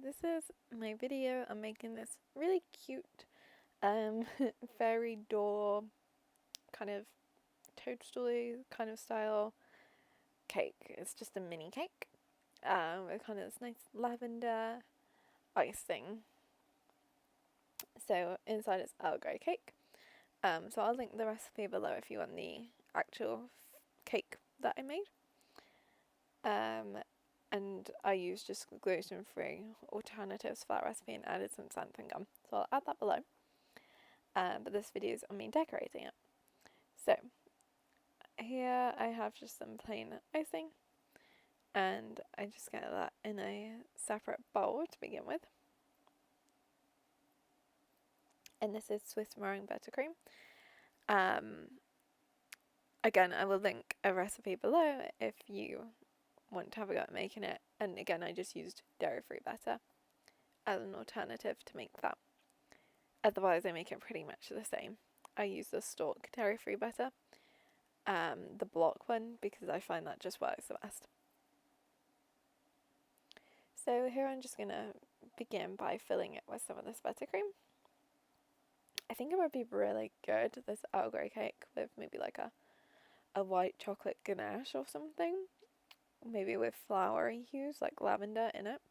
this is my video. I'm making this really cute fairy door kind of toadstool kind of style cake. It's just a mini cake with kind of this nice lavender icing. So inside it's Earl Grey cake. So I'll link the recipe below if you want the actual cake that I made. And I used just gluten-free alternatives for that recipe and added some xanthan gum. So I'll add that below. But this video is on me decorating it. So here I have just some plain icing, and I just get that in a separate bowl to begin with. And this is Swiss meringue buttercream. Again, I will link a recipe below if you want to have a go at making it. And again, I just used dairy-free butter as an alternative to make that. Otherwise, I make it pretty much the same. I use the Stork dairy-free butter, the block one, because I find that just works the best. So here I'm just going to begin by filling it with some of this buttercream. I think it would be really good, this Earl Grey cake, with maybe like a white chocolate ganache or something. Maybe with flowery hues like lavender in it.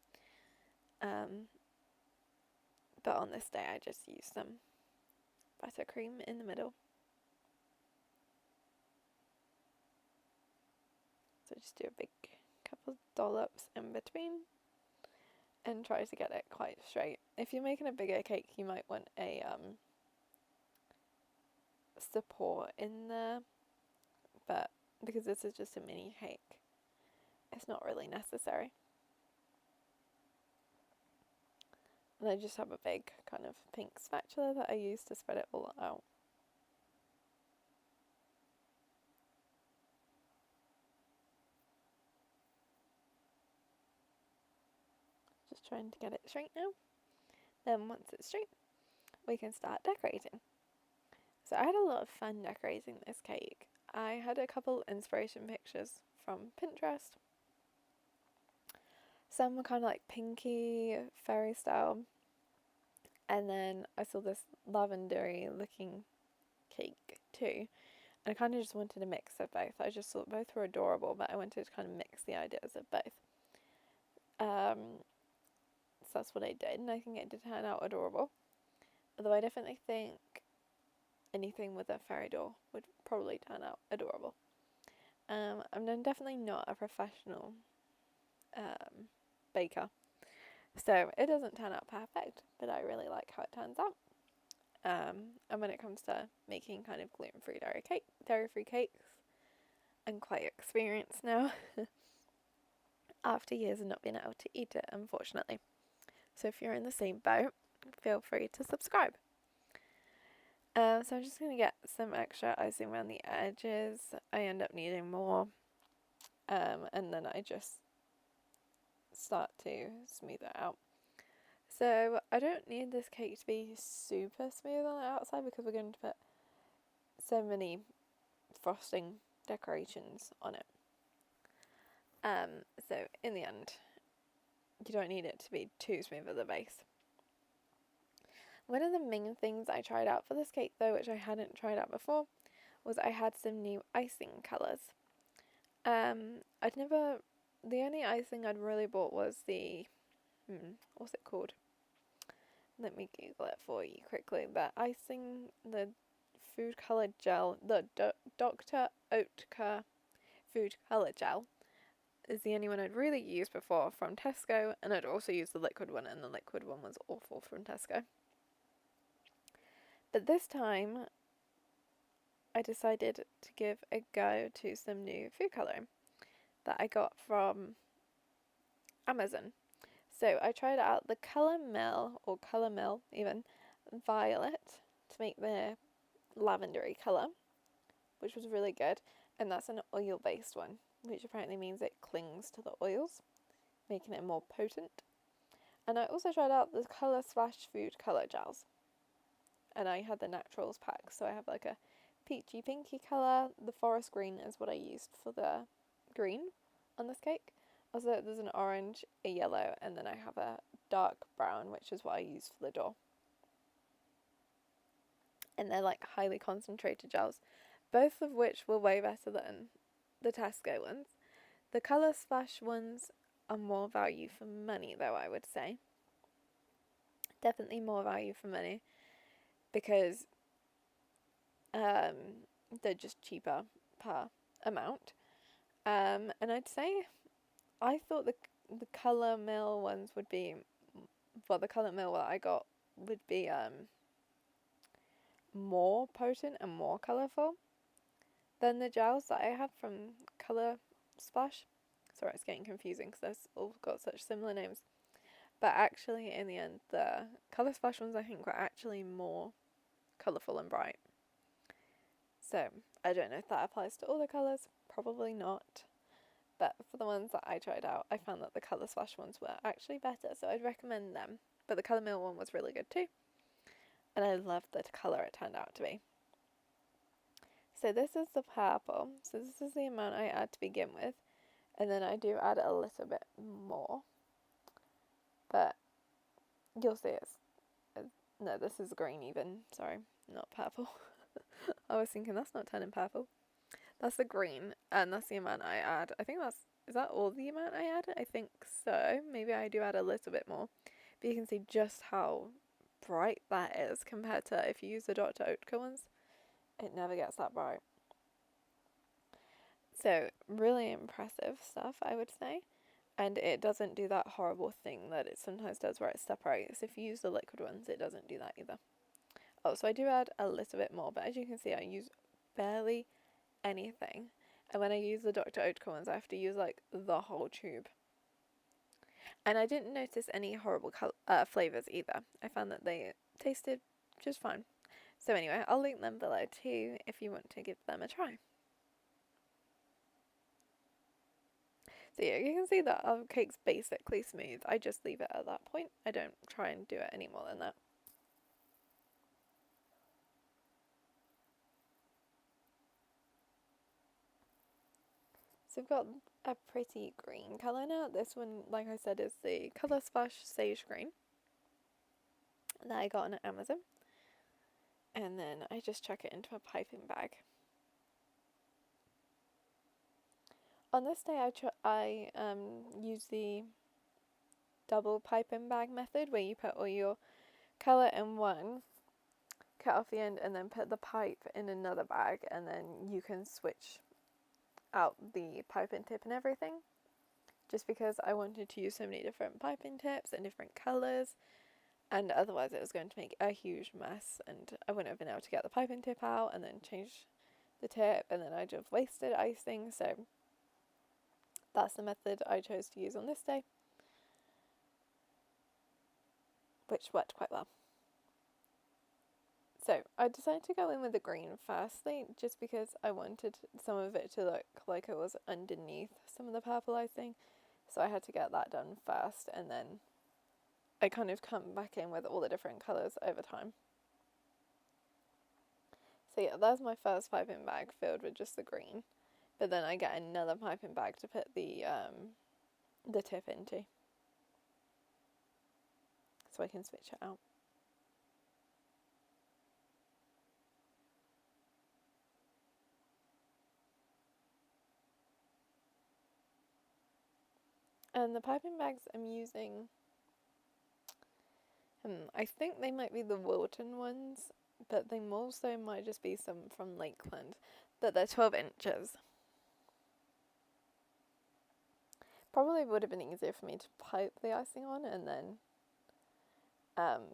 But on this day I just used some buttercream in the middle. So just do a big couple dollops in between and try to get it quite straight. If you're making a bigger cake, you might want a support in there, but because this is just a mini cake, it's not really necessary. And I just have a big kind of pink spatula that I use to spread it all out. Just trying to get it straight now. Then once it's straight, we can start decorating. So I had a lot of fun decorating this cake. I had a couple inspiration pictures from Pinterest. Some were kind of like pinky, fairy style. And then I saw this lavendery looking cake too. And I kind of just wanted a mix of both. I just thought both were adorable, but I wanted to kind of mix the ideas of both. So that's what I did, and I think it did turn out adorable. Although I definitely think anything with a fairy door would probably turn out adorable. I'm definitely not a professional baker, so it doesn't turn out perfect, but I really like how it turns out. And when it comes to making kind of gluten-free dairy-free cakes, I'm quite experienced now after years of not being able to eat it, unfortunately. So if you're in the same boat, feel free to subscribe. So I'm just going to get some extra icing around the edges. I end up needing more, and then I just start to smooth it out. So I don't need this cake to be super smooth on the outside because we're going to put so many frosting decorations on it. So in the end, you don't need it to be too smooth at the base. One of the main things I tried out for this cake though, which I hadn't tried out before, was I had some new icing colours. The only icing I'd really bought was the, what's it called? Let me Google it for you quickly. The icing, the food colour gel, the Dr. Oetker food colour gel is the only one I'd really used before from Tesco, and I'd also used the liquid one, and the liquid one was awful from Tesco. But this time, I decided to give a go to some new food colouring that I got from Amazon. So I tried out the Colour Mill even, Violet to make the lavendery colour, which was really good, and that's an oil-based one, which apparently means it clings to the oils, making it more potent. And I also tried out the Colour Splash food colour gels, and I had the naturals pack, so I have like a peachy pinky colour. The forest green is what I used for the green on this cake. Also there's an orange, a yellow, and then I have a dark brown, which is what I use for the door. And they're like highly concentrated gels, both of which were way better than the Tesco ones. The Colour Splash ones are more value for money, though, I would say. Definitely more value for money, because they're just cheaper per amount. And I'd say I thought the Colour Mill ones would be, well, the Colour Mill that I got would be more potent and more colourful than the gels that I have from Colour Splash. Sorry, it's getting confusing because they've all got such similar names. But actually, in the end, the Colour Splash ones I think were actually more colourful and bright. So, I don't know if that applies to all the colours, probably not. But for the ones that I tried out, I found that the Colour Splash ones were actually better, so I'd recommend them. But the Colour Mill one was really good too. And I loved the colour it turned out to be. So this is the purple. So this is the amount I add to begin with. And then I do add a little bit more. But you'll see it's... no, this is green even. Sorry, not purple. I was thinking that's not turning purple. That's the green, and that's the amount I add. I think that's... is that all the amount I add? I think so. Maybe I do add a little bit more. But you can see just how bright that is compared to if you use the Dr. Oetker ones. It never gets that bright. So, really impressive stuff, I would say. And it doesn't do that horrible thing that it sometimes does where it separates. If you use the liquid ones, it doesn't do that either. Oh, so I do add a little bit more, but as you can see, I use barely anything. And when I use the Dr. Oetker ones, I have to use like the whole tube. And I didn't notice any horrible flavours either. I found that they tasted just fine. So anyway, I'll link them below too if you want to give them a try. So yeah, you can see that our cake's basically smooth. I just leave it at that point. I don't try and do it any more than that. So we've got a pretty green colour now. This one, like I said, is the Colour Splash Sage Green that I got on Amazon. And then I just chuck it into a piping bag. On this day, I use the double piping bag method, where you put all your colour in one, cut off the end, and then put the pipe in another bag, and then you can switch out the piping tip and everything. Just because I wanted to use so many different piping tips and different colours, and otherwise it was going to make a huge mess, and I wouldn't have been able to get the piping tip out and then change the tip, and then I'd have wasted icing. So that's the method I chose to use on this day, which worked quite well. So I decided to go in with the green firstly, just because I wanted some of it to look like it was underneath some of the purple icing. So I had to get that done first, and then I kind of come back in with all the different colours over time. So yeah, that's my first piping bag filled with just the green. But then I get another piping bag to put the tip into, so I can switch it out. And the piping bags I'm using, I think they might be the Wilton ones, but they also might just be some from Lakeland, but they're 12 inches. Probably would have been easier for me to pipe the icing on and then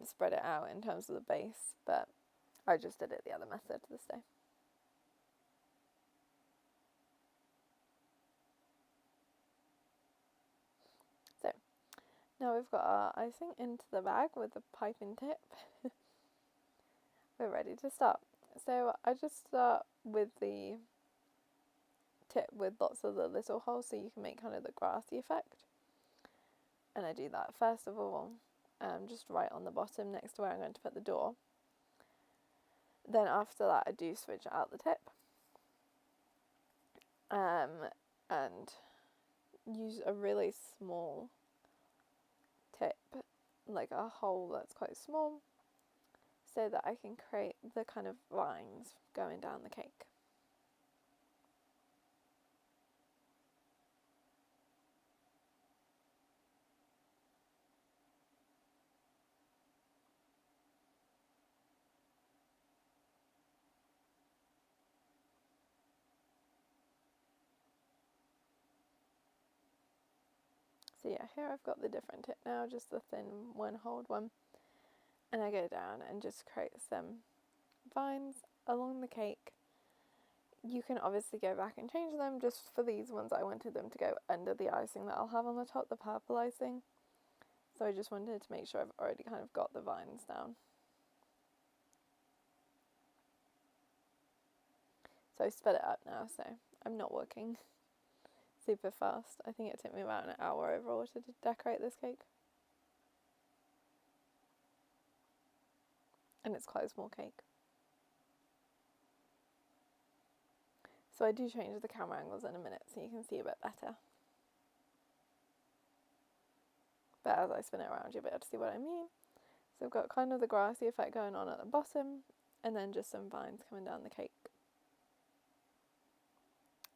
spread it out in terms of the base, but I just did it the other method this day. So now we've got our icing into the bag with the piping tip. We're ready to start. So I just start with the tip with lots of the little holes so you can make kind of the grassy effect. And I do that first of all, just right on the bottom next to where I'm going to put the door. Then after that I do switch out the tip. And use a really small tip like a hole that's quite small so that I can create the kind of lines going down the cake. So yeah, here I've got the different tip now, just the thin one-holed one. And I go down and just create some vines along the cake. You can obviously go back and change them. Just for these ones, I wanted them to go under the icing that I'll have on the top, the purple icing. So I just wanted to make sure I've already kind of got the vines down. So I sped it up now, so I'm not working super fast. I think it took me about an hour overall to decorate this cake. And it's quite a small cake. So I do change the camera angles in a minute so you can see a bit better. But as I spin it around, you'll be able to see what I mean. So I've got kind of the grassy effect going on at the bottom, and then just some vines coming down the cake.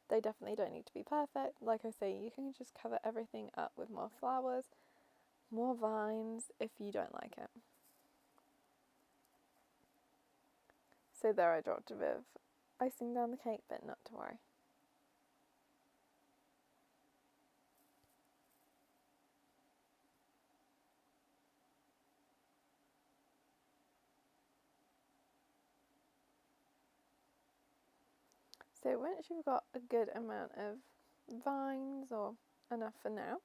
They definitely don't need to be perfect. Like I say, you can just cover everything up with more flowers, more vines if you don't like it. So there I dropped a bit of icing down the cake, but not to worry. So once you've got a good amount of vines, or enough for now,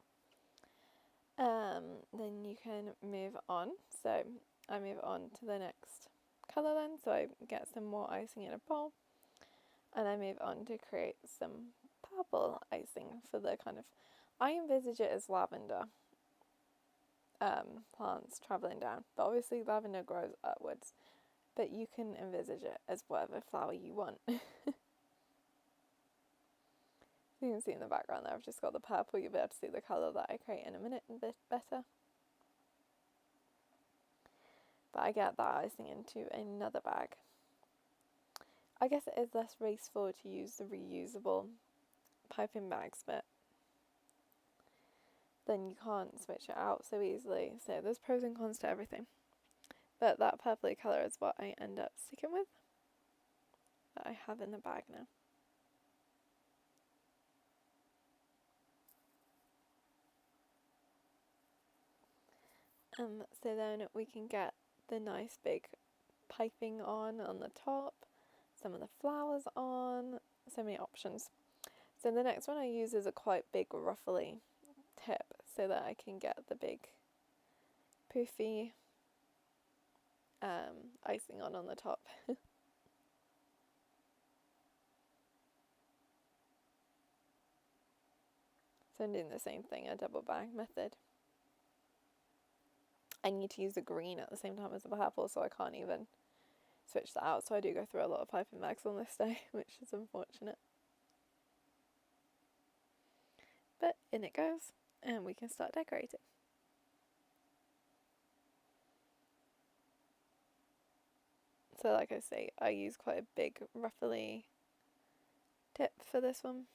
then you can move on. So I move on to the next colour then, so I get some more icing in a bowl, and I move on to create some purple icing for the kind of, I envisage it as lavender plants travelling down, but obviously lavender grows upwards, but you can envisage it as whatever flower you want. You can see in the background there, I've just got the purple. You'll be able to see the colour that I create in a minute a bit better. But I get that icing into another bag. I guess it is less wasteful to use the reusable piping bags, but then you can't switch it out so easily. So there's pros and cons to everything. But that purpley colour is what I end up sticking with, that I have in the bag now. So then we can get the nice big piping on the top, some of the flowers on, so many options. So the next one I use is a quite big ruffly tip so that I can get the big poofy icing on the top. So I'm doing the same thing, a double bag method. I need to use the green at the same time as the purple, so I can't even switch that out. So I do go through a lot of piping bags on this day, which is unfortunate. But in it goes, and we can start decorating. So like I say, I use quite a big ruffly tip for this one.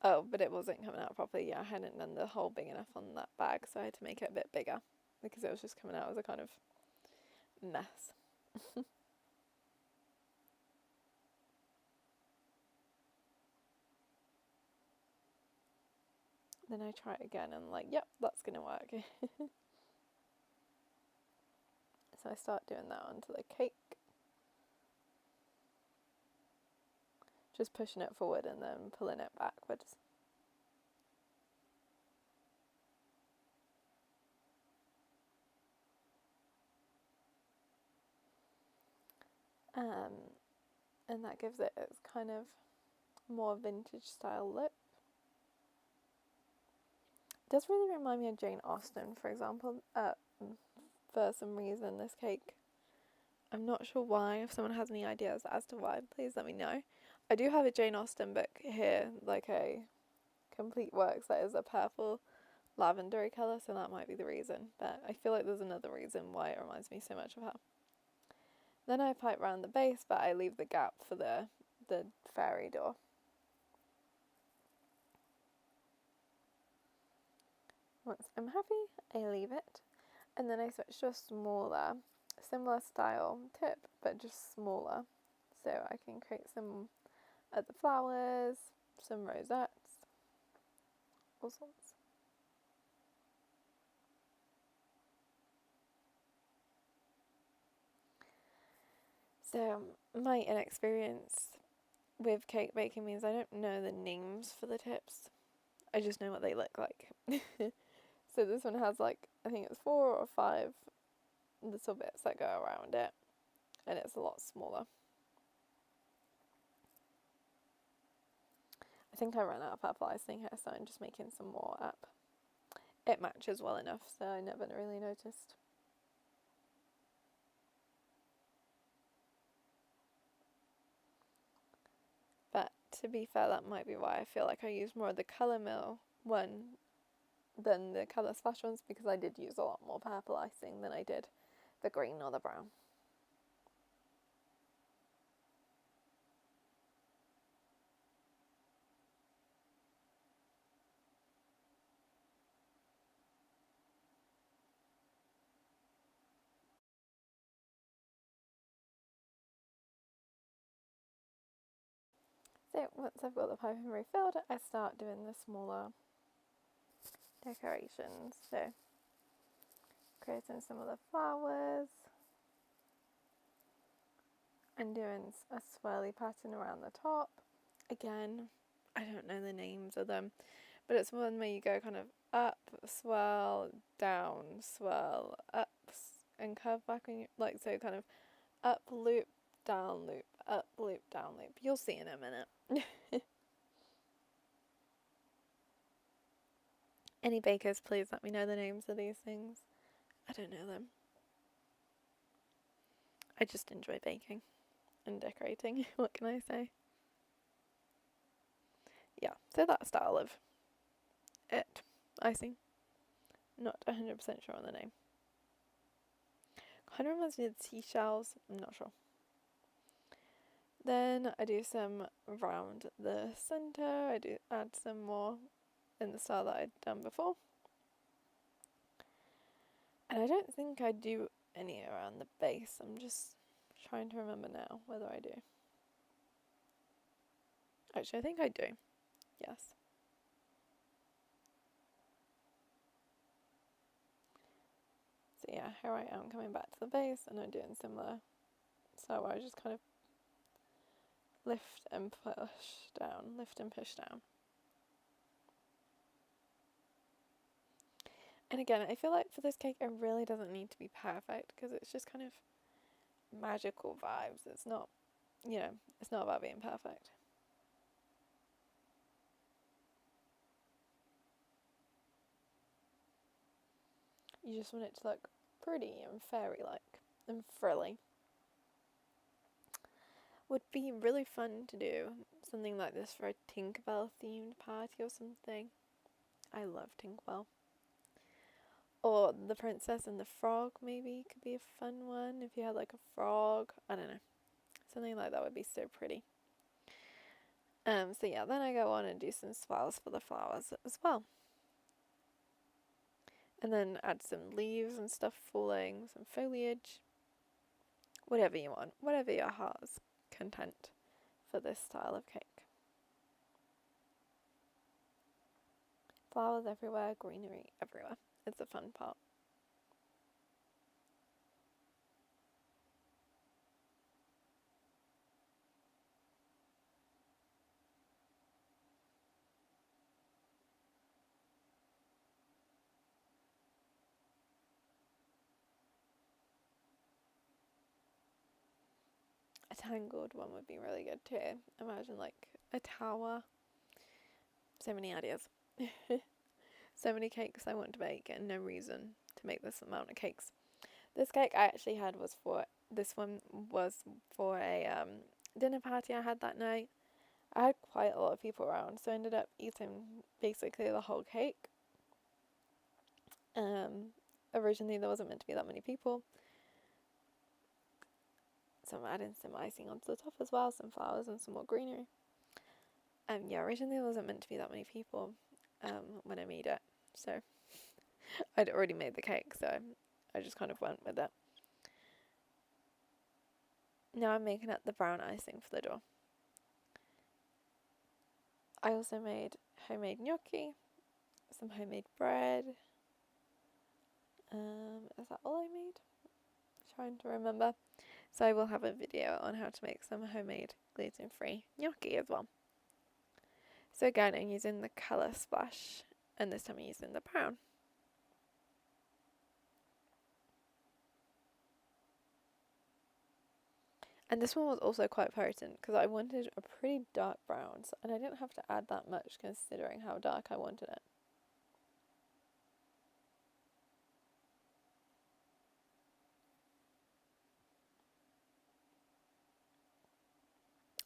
Oh, but it wasn't coming out properly. Yeah, I hadn't done the hole big enough on that bag, so I had to make it a bit bigger because it was just coming out as a kind of mess. Then I try it again and like, yep, that's gonna work. So I start doing that onto the cake. Just pushing it forward and then pulling it backwards. And that gives it its kind of more vintage style look. It does really remind me of Jane Austen, for example, for some reason, this cake. I'm not sure why. If someone has any ideas as to why, please let me know. I do have a Jane Austen book here, like a complete works that is a purple lavendery colour, so that might be the reason. But I feel like there's another reason why it reminds me so much of her. Then I pipe round the base, but I leave the gap for the fairy door. Once I'm happy, I leave it, and then I switch to a similar style tip, but just smaller. So I can create some other flowers, some rosettes, all sorts. So my inexperience with cake baking means I don't know the names for the tips. I just know what they look like. So this one has like, I think it's 4 or 5 little bits that go around it, and it's a lot smaller. I think I ran out of purple icing here, so I'm just making some more up. It matches well enough, so I never really noticed. But to be fair, that might be why I feel like I used more of the Colour Mill one than the Colour Splash ones, because I did use a lot more purple icing than I did the green or the brown. So once I've got the piping refilled, I start doing the smaller decorations. So creating some of the flowers and doing a swirly pattern around the top. Again, I don't know the names of them, but it's one where you go kind of up, swirl, down, swirl, up, and curve back on you, like so, kind of up, loop, down, loop, up, loop, down, loop. You'll see in a minute. Any bakers, please let me know the names of these things. I don't know them. I just enjoy baking and decorating. What can I say? Yeah, so that style of it. Icing. Not 100% sure on the name. Kind of reminds me of seashells. I'm not sure. Then I do some around the centre. I do add some more in the style that I'd done before. And I don't think I do any around the base. I'm just trying to remember now whether I do. Actually, I think I do. Yes. So yeah, here I am coming back to the base, and I'm doing similar. So I just kind of lift and push down, lift and push down. And again, I feel like for this cake, it really doesn't need to be perfect, because it's just kind of magical vibes. It's not, it's not about being perfect. You just want it to look pretty and fairy-like and frilly. Would be really fun to do something like this for a Tinkerbell themed party or something. I love Tinkerbell. Or the Princess and the Frog, maybe, could be a fun one if you had like a frog. I don't know. Something like that would be so pretty. So yeah, then I go on and do some swirls for the flowers as well. And then add some leaves and stuff falling, some foliage. Whatever you want, whatever your heart's content for this style of cake. Flowers everywhere, greenery everywhere. It's a fun part. A tangled one would be really good too. Imagine like a tower. So many ideas. So many cakes I want to bake and no reason to make this amount of cakes. This cake I actually had was for this one was for a dinner party I had that night. I had quite a lot of people around, so I ended up eating basically the whole cake. Originally there wasn't meant to be that many people, so I'm adding some icing onto the top as well, some flowers and some more greenery. Yeah, originally there wasn't meant to be that many people when I made it, so I'd already made the cake, so I just kind of went with it. Now I'm making up the brown icing for the door. I also made homemade gnocchi, some homemade bread. Is that all I made? Trying to remember. So I will have a video on how to make some homemade gluten-free gnocchi as well. So again, I'm using the colour splash, and this time I'm using the brown. And this one was also quite potent because I wanted a pretty dark brown, and I didn't have to add that much considering how dark I wanted it.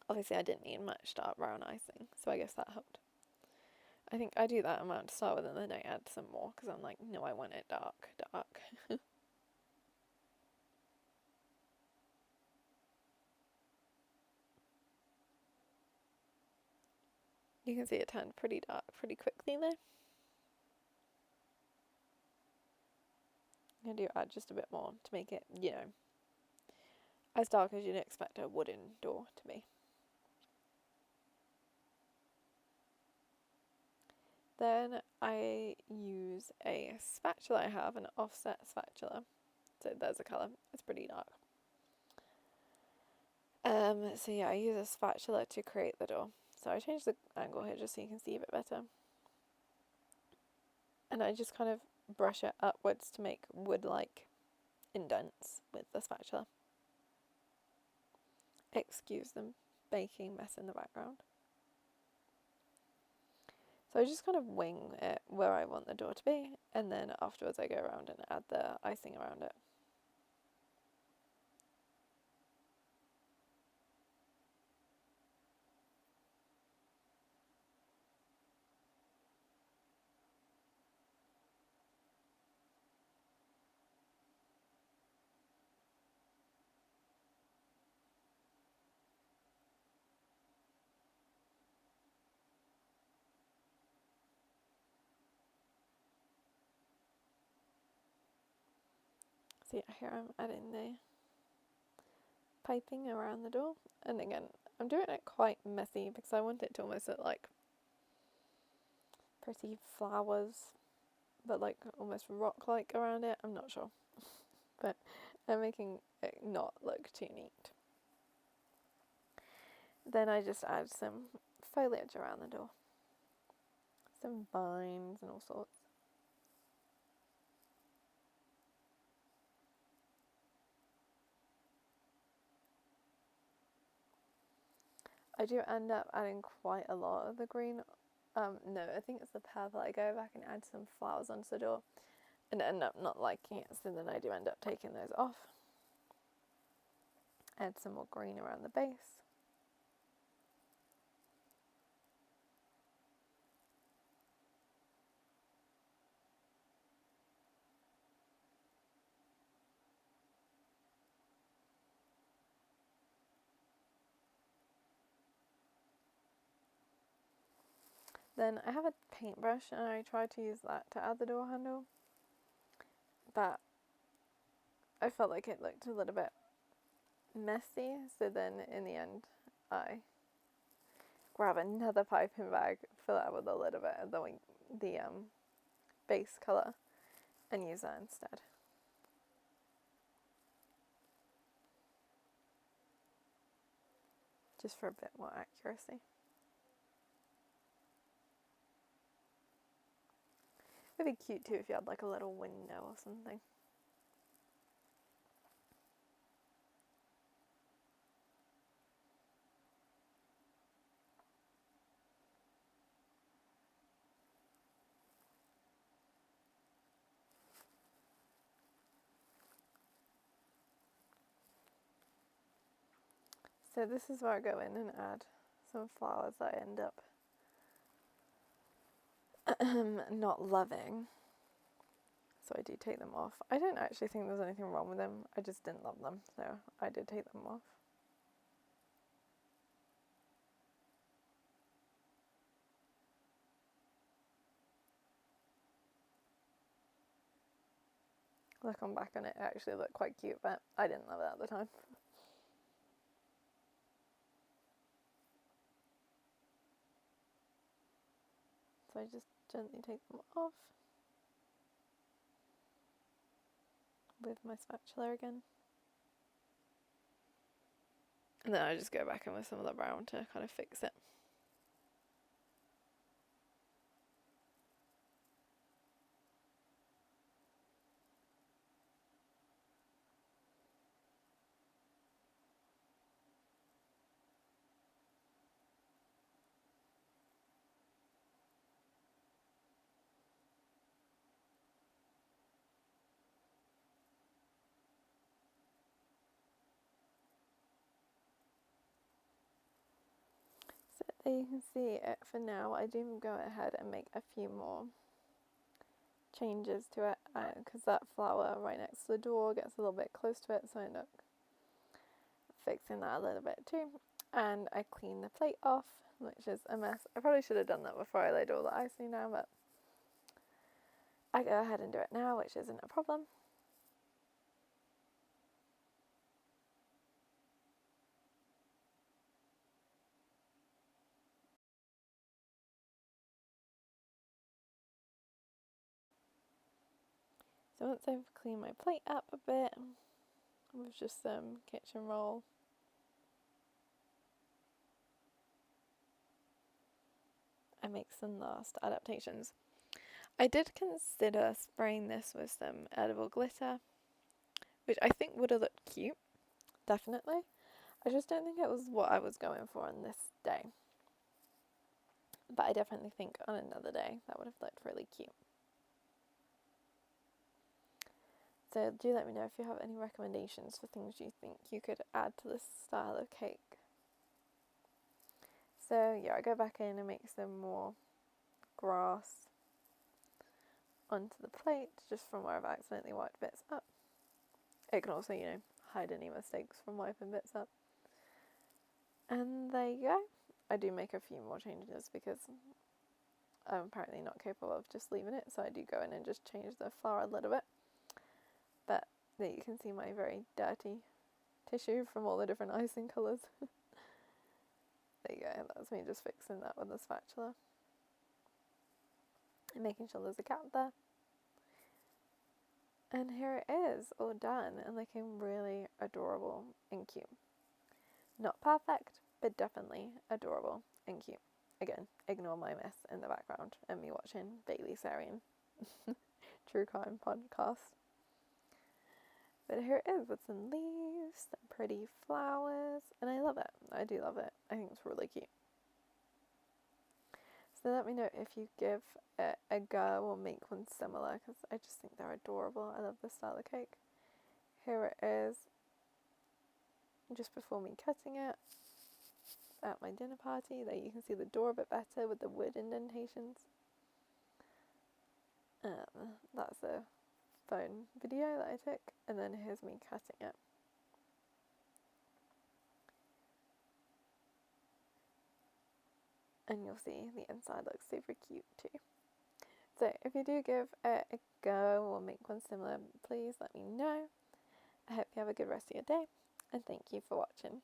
Obviously I didn't need much dark brown icing, so I guess that helped. I think I do that amount to start with and then I add some more because I'm like, no, I want it dark. You can see it turned pretty dark pretty quickly there. I do add just a bit more to make it, as dark as you'd expect a wooden door to be. Then I use a spatula I have, an offset spatula. So there's a colour, it's pretty dark. So yeah, I use a spatula to create the door. So I changed the angle here just so you can see a bit better. And I just kind of brush it upwards to make wood-like indents with the spatula. Excuse the baking mess in the background. So I just kind of wing it where I want the door to be, and then afterwards I go around and add the icing around it. So yeah, here I'm adding the piping around the door, and again, I'm doing it quite messy because I want it to almost look like pretty flowers, but like almost rock-like around it. I'm not sure, but I'm making it not look too neat. Then I just add some foliage around the door, some vines and all sorts. I do end up adding quite a lot of the green. No, I think it's the purple. I go back and add some flowers onto the door and end up not liking it, so then I do end up taking those off. Add some more green around the base. Then I have a paintbrush and I try to use that to add the door handle, but I felt like it looked a little bit messy, so then in the end I grab another piping bag, fill it with a little bit of the base colour and use that instead. Just for a bit more accuracy. It'd be cute too if you had like a little window or something. So this is where I go in and add some flowers that I end up not loving. So I do take them off. I don't actually think there's anything wrong with them. I just didn't love them, so I did take them off. Looking back on it, it actually looked quite cute, but I didn't love it at the time. So I just gently take them off with my spatula again. And then I just go back in with some of the brown to kind of fix it. So there you can see it for now. I do go ahead and make a few more changes to it because that flower right next to the door gets a little bit close to it, so I end up fixing that a little bit too. And I clean the plate off, which is a mess. I probably should have done that before I laid all the icing down, but I go ahead and do it now, which isn't a problem. So once I've cleaned my plate up a bit with just some kitchen roll, I make some last adaptations. I did consider spraying this with some edible glitter, which I think would have looked cute, definitely. I just don't think it was what I was going for on this day. But I definitely think on another day that would have looked really cute. So do let me know if you have any recommendations for things you think you could add to this style of cake. So yeah, I go back in and make some more grass onto the plate just from where I've accidentally wiped bits up. It can also, hide any mistakes from wiping bits up. And there you go. I do make a few more changes because I'm apparently not capable of just leaving it, so I do go in and just change the flower a little bit. But there you can see my very dirty tissue from all the different icing colours. There you go, that's me just fixing that with a spatula. And making sure there's a gap there. And here it is, all done and looking really adorable and cute. Not perfect, but definitely adorable and cute. Again, ignore my mess in the background and me watching Bailey Sarian True Crime podcast. But here it is with some leaves, some pretty flowers, and I love it. I do love it. I think it's really cute. So let me know if you give it a go or make one similar, because I just think they're adorable. I love this style of cake. Here it is, just before me cutting it at my dinner party. There you can see the door a bit better with the wood indentations. That's a phone video that I took, and then here's me cutting it. And you'll see the inside looks super cute too. So if you do give it a go or make one similar, please let me know. I hope you have a good rest of your day, and thank you for watching.